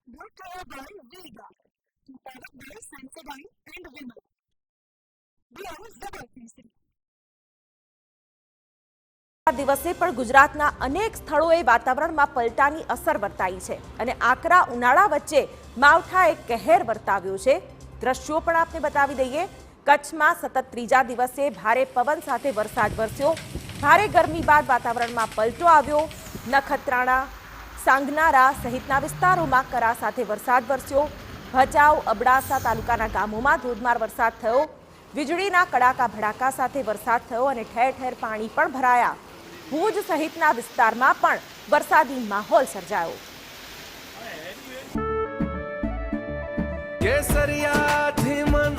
brought to you by Vega, powered by Sensodyne and Vimal. We are Double 360. દિવસે પણ ગુજરાતના અનેક સ્થળોએ વાતાવરણમાં પલટાની અસર વર્તાઈ છે અને આકરા ઉનાળા વચ્ચે માવઠાએ કહેર વર્તાવ્યો છે. દ્રશ્યો પણ આપને બતાવી દઈએ. કચ્છમાં સતત ત્રીજા દિવસે ભારે પવન સાથે વરસાદ વરસ્યો. ભારે ગરમી બાદ વાતાવરણમાં પલટો આવ્યો. નખત્રાણા, સાંગનારા સહિતના વિસ્તારોમાં કરા સાથે વરસાદ વરસ્યો. ભચાઉ, અબડાસા તાલુકાના ગામોમાં ધોધમાર વરસાદ થયો. વીજળીના કડાકા ભડાકા સાથે વરસાદ થયો અને ઠેર ઠેર પાણી પણ ભરાયા. ભુજ સહિતના વિસ્તારમાં પણ વરસાદી માહોલ સર્જાયો. કેસરિયાથી મન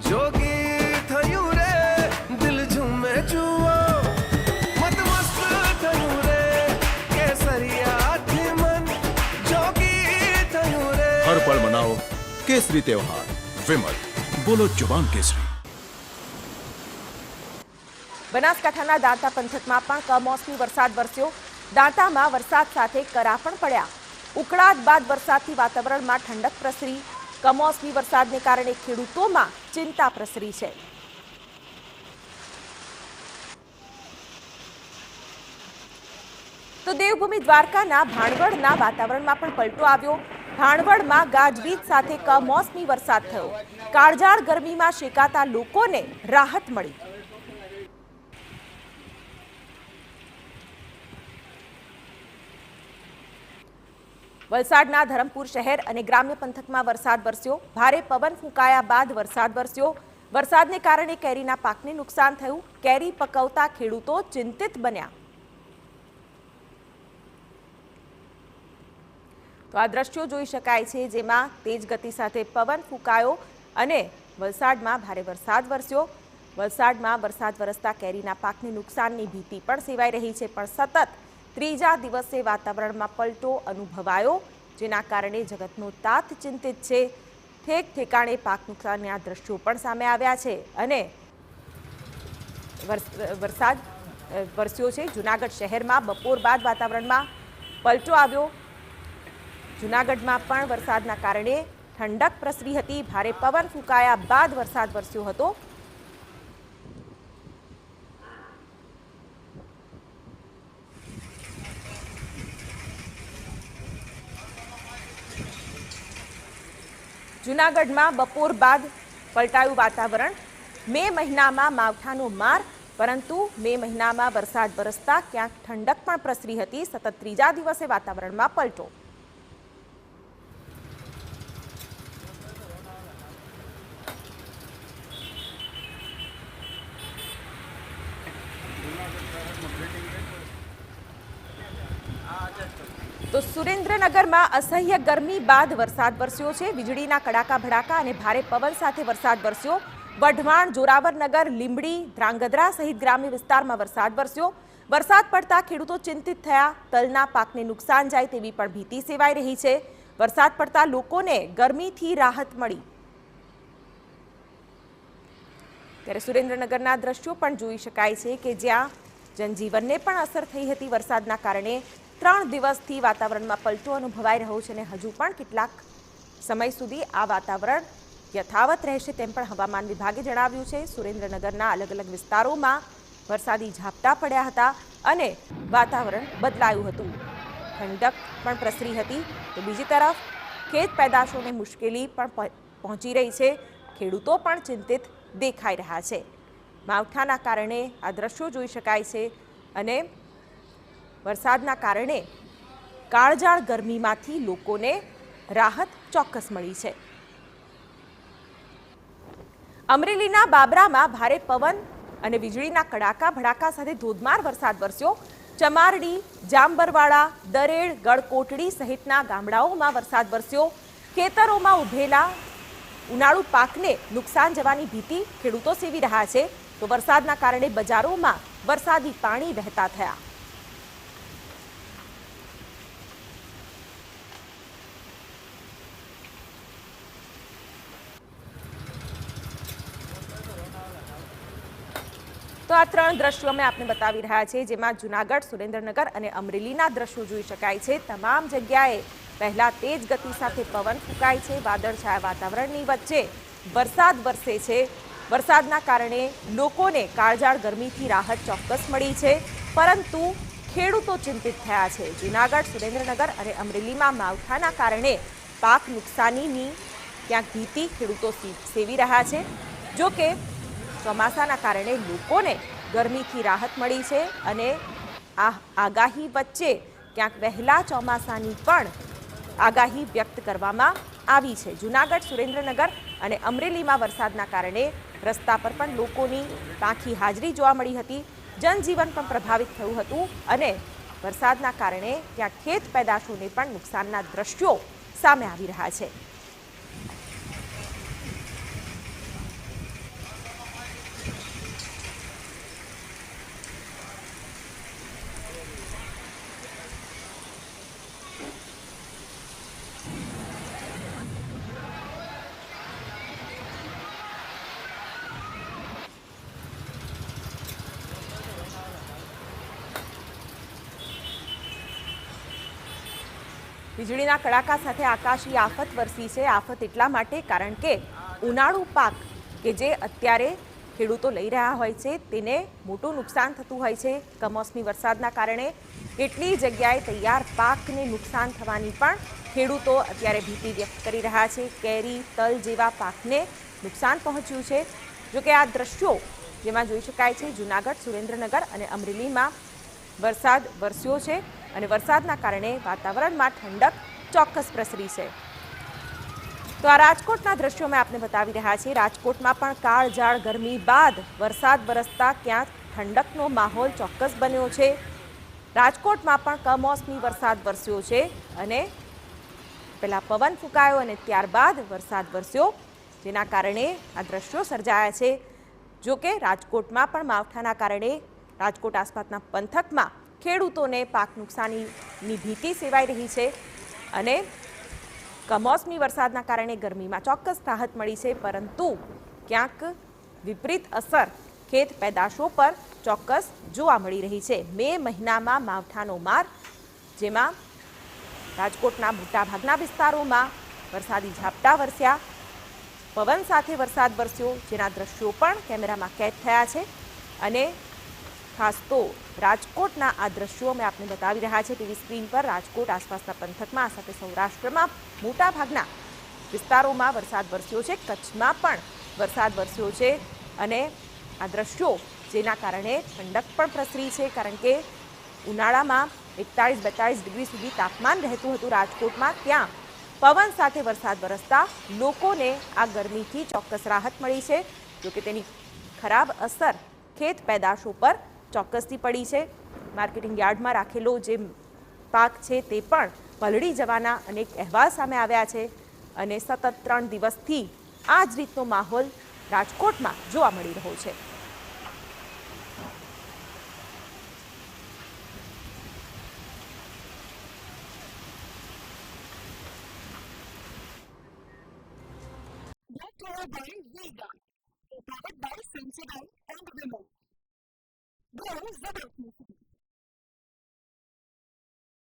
જોગી થયું રે, દિલ ઝૂમે જુઓ મત મસ્ત થયું રે. કેસરિયાથી મન જોગી થયું રે. હર પળ મનાવો કેસરી ત્યોહાર. વિમલ, બોલો જુબાન કેસરી. બનાસકાંઠાના દાંતા પંથકમાં પણ કમોસમી વરસાદ વરસ્યો. દાંતામાં વરસાદ સાથે કરા પણ પડ્યા. ઉકળાટ બાદ વરસાદથી વાતાવરણમાં ઠંડક પ્રસરી. કમોસમી વરસાદને કારણે ખેડૂતોમાં ચિંતા પ્રસરી છે. તો દેવભૂમિ દ્વારકાના ભાણવડના વાતાવરણમાં પણ પલટો આવ્યો. ભાણવડમાં ગાજવીજ સાથે કમોસમી વરસાદ થયો. કાળઝાળ ગરમીમાં શેકાતા લોકોને રાહત મળી. વલસાડના ધરમપુર શહેર અને ગ્રામ્ય પંથકમાં વરસાદ વરસ્યો. ભારે પવન ફૂંકાયા બાદ વરસાદ વરસ્યો. વરસાદને કારણે કેરીના પાકને નુકસાન થયું. કેરી પકવતા ખેડૂતો ચિંતિત બન્યા. તો આ દ્રશ્યો જોઈ શકાય છે, જેમાં તેજ ગતિ સાથે પવન ફૂંકાયો અને વલસાડમાં ભારે વરસાદ વરસ્યો. વલસાડમાં વરસાદ વરસતા કેરીના પાકને નુકસાનની ભીતિ પણ સેવાઈ રહી છે. પણ સતત ત્રીજા દિવસે વાતાવરણમાં પલટો અનુભવાયો, જેના કારણે જગતનો તાત ચિંતિત છે. ઠેક ઠેકાણે પાક નુકસાનના દ્રશ્યો પણ સામે આવ્યા છે અને વરસાદ વરસ્યો છે. જૂનાગઢ શહેરમાં બપોર બાદ વાતાવરણમાં પલટો આવ્યો. જૂનાગઢમાં પણ વરસાદના કારણે ઠંડક પ્રસરી હતી. ભારે પવન ફૂંકાયા બાદ વરસાદ વરસ્યો હતો. જૂનાગઢમાં બપોર બાદ પલટાયું વાતાવરણ. મે મહિનામાં માવઠાનો માર, પરંતુ મે મહિનામાં વરસાદ વરસતા ક્યાંક ઠંડક પણ પ્રસરી હતી. સતત ત્રીજા દિવસે વાતાવરણમાં પલટો. તો સુરેન્દ્રનગરમાં અસહ્ય ગરમી બાદ વરસાદ વરસ્યો છે. વીજળીના કડાકા ભડાકા અને ભારે પવન સાથે વરસાદ વરસ્યો. વઢવાણ, જોરાવરનગર, લીંબડી, ધ્રાંગધ્રા સહિત ગ્રામ્ય વિસ્તારમાં વરસાદ વરસ્યો. વરસાદ પડતા ખેડૂતો ચિંતિત થયા. તલના પાકને નુકસાન જાય તેવી પણ ભીતિ સેવાઈ રહી છે. વરસાદ પડતા લોકોને ગરમીથી રાહત મળી. ત્યારે સુરેન્દ્રનગરના દ્રશ્યો પણ જોઈ શકાય છે કે જ્યાં જનજીવનને પણ અસર થઈ હતી. વરસાદના કારણે 3 દિવસથી વાતાવરણમાં પલટો અનુભવાઈ રહ્યો છે અને હજુ પણ કેટલાક સમય સુધી આ વાતાવરણ યથાવત રહેશે તેમ પણ હવામાન વિભાગે જણાવ્યું છે. સુરેન્દ્રનગરના અલગ અલગ વિસ્તારોમાં વરસાદી ઝાપટા પડ્યા હતા અને વાતાવરણ બદલાયું હતું. ઠંડક પણ પ્રસરી હતી. તો બીજી તરફ ખેત પેદાશોને મુશ્કેલી પણ પહોંચી રહી છે. ખેડૂતો પણ ચિંતિત દેખાઈ રહ્યા છે. માવઠાના કારણે આ દ્રશ્યો જોઈ શકાય છે અને વરસાદના કારણે કાળઝાળ ગરમીમાંથી લોકોને રાહત ચોક્કસ મળી છે. અમરેલીના બાબરામાં ભારે પવન અને વીજળીના કડાકા ભડાકા સાથે ધોધમાર વરસાદ વરસ્યો. ચમારડી, જાંબરવાડા, દરેડ, ગળકોટડી સહિતના ગામડાઓમાં વરસાદ વરસ્યો. ખેતરોમાં ઉભેલા ઉનાળુ પાકને નુકસાન જવાની ભીતિ ખેડૂતો સેવી રહ્યા છે. તો વરસાદના કારણે બજારોમાં વરસાદી પાણી વહેતા થયા. તો આ 3 દ્રશ્યો અમે આપને બતાવી રહ્યા છે, જેમાં જૂનાગઢ, સુરેન્દ્રનગર અને અમરેલીના દ્રશ્યો જોઈ શકાય છે. તમામ જગ્યાએ પહેલા તેજ ગતિ સાથે પવન ફૂંકાય છે, વાદળછાયા વાતાવરણની વચ્ચે વરસાદ વરસે છે. વરસાદના કારણે લોકોને કાળઝાળ ગરમીથી રાહત ચોક્કસ મળી છે, પરંતુ ખેડૂતો ચિંતિત થયા છે. જૂનાગઢ, સુરેન્દ્રનગર અને અમરેલીમાં માવઠાના કારણે પાક નુકસાનીની ક્યાંક ભીતિ ખેડૂતો સેવી રહ્યા છે. જો કે ચોમાસાના કારણે લોકોને ગરમીથી રાહત મળી છે અને આ આગાહી વચ્ચે ક્યાંક વહેલા ચોમાસાની પણ આગાહી વ્યક્ત કરવામાં આવી છે. જૂનાગઢ, સુરેન્દ્રનગર અને અમરેલીમાં વરસાદના કારણે રસ્તા પર પણ લોકોની પાંખી હાજરી જોવા મળી હતી. જનજીવન પણ પ્રભાવિત થયું હતું અને વરસાદના કારણે ત્યાં ખેત પેદાશોને પણ નુકસાનના દ્રશ્યો સામે આવી રહ્યા છે. વીજળીના કડાકા સાથે આકાશી આફત વરસી છે. આફત એટલા માટે કારણ કે ઉનાળુ પાક કે જે અત્યારે ખેડૂતો લઈ રહ્યા હોય છે તેને મોટું નુકસાન થતું હોય છે. કમોસમી વરસાદના કારણે કેટલી જગ્યાએ તૈયાર પાકને નુકસાન થવાની પણ ખેડૂતો અત્યારે ભીતિ વ્યક્ત કરી રહ્યા છે. કેરી, તલ જેવા પાકને નુકસાન પહોંચ્યું છે. જોકે આ દ્રશ્યો જેમાં જોઈ શકાય છે જૂનાગઢ, સુરેન્દ્રનગર અને અમરેલીમાં વરસાદ વરસ્યો છે અને વરસાદના કારણે વાતાવરણમાં ઠંડક ચોક્કસ પ્રસરી છે. તો આ રાજકોટના દ્રશ્યો મેં આપને બતાવી રહ્યા છીએ. રાજકોટમાં પણ કાળઝાળ ગરમી બાદ વરસાદ વરસતા ક્યાંક ઠંડકનો માહોલ ચોક્કસ બન્યો છે. રાજકોટમાં પણ કમોસમી વરસાદ વરસ્યો છે અને પહેલા પવન ફૂંકાયો અને ત્યારબાદ વરસાદ વરસ્યો, જેના કારણે આ દ્રશ્યો સર્જાયા છે. જો કે રાજકોટમાં પણ માવઠાના કારણે રાજકોટ આસપાસના પંથકમાં ખેડૂતોને પાક નુકસાનીની ભીતિ સેવાઈ રહી છે અને કમોસમી વરસાદના કારણે ગરમીમાં ચોક્કસ રાહત મળી છે, પરંતુ ક્યાંક વિપરીત અસર ખેત પેદાશો પર ચોક્કસ જોવા મળી રહી છે. મે મહિનામાં માવઠાનો માર, જેમાં રાજકોટના મોટાભાગના વિસ્તારોમાં વરસાદી ઝાપટા વરસ્યા, પવન સાથે વરસાદ વરસ્યો, જેના દ્રશ્યો પણ કેમેરામાં કેદ થયા છે અને ખાસ તો રાજકોટના આ દ્રશ્યો અમે આપને બતાવી રહ્યા છે ટીવી સ્ક્રીન પર. રાજકોટ આસપાસના પંથકમાં સાથે સૌરાષ્ટ્રમાં મોટાભાગના વિસ્તારોમાં વરસાદ વરસ્યો છે. કચ્છમાં પણ વરસાદ વરસ્યો છે અને આ દ્રશ્યો જેના કારણે ઠંડક પણ પ્રસરી છે, કારણ કે ઉનાળામાં 41-42 ડિગ્રી સુધી તાપમાન રહેતું હતું રાજકોટમાં. ત્યાં પવન સાથે વરસાદ વરસતા લોકોને આ ગરમીથી ચોક્કસ રાહત મળી છે. જોકે તેની ખરાબ અસર ખેત પેદાશો પર ચોક્કસથી પડી છે. માર્કેટિંગ યાર્ડમાં રાખેલો જે પાક છે તે પણ પલળી જવાના અનેક અહેવાલ સામે આવ્યા છે અને સતત 3 દિવસથી આ જ રીતનો માહોલ રાજકોટમાં જોવા મળી રહ્યો છે. Powered by Vega, powered by Sensodyne and Vimo. Go Zebra.